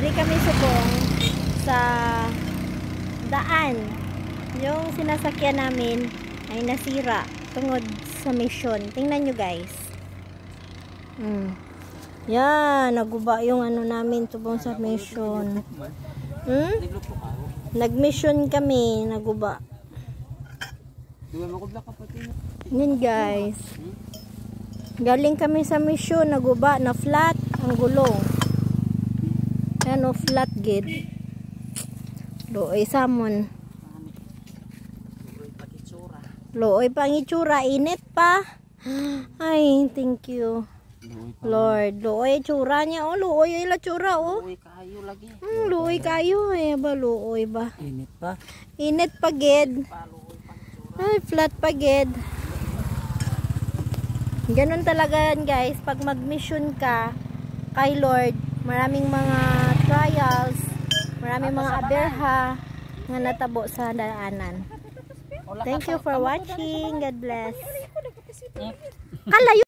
Ari kami subong sa daan. Yung sinasakyan namin ay nasira tungod sa mission. Tingnan nyo guys. Yan, naguba yung ano namin tubong sa mission. Nag-mission kami, naguba. Yan guys. Galing kami sa mission, naguba, na flat ang gulong. Yan o, flat gid. Looy samon. Looy pang itsura, init pa. Ay, thank you. Lord, looy itsura niya. Oh, looy ay itsura oh. Looy kayo lagi. Looy kayo ay ba looy ba? Init pa. Init pa gid. Ay, flat pa gid. Ganun talaga yan guys, pag mag-mission ka kay Lord, maraming mga trials, maraming mga aberha nga natabo sa daanan. Thank you for watching. God bless. Kalayo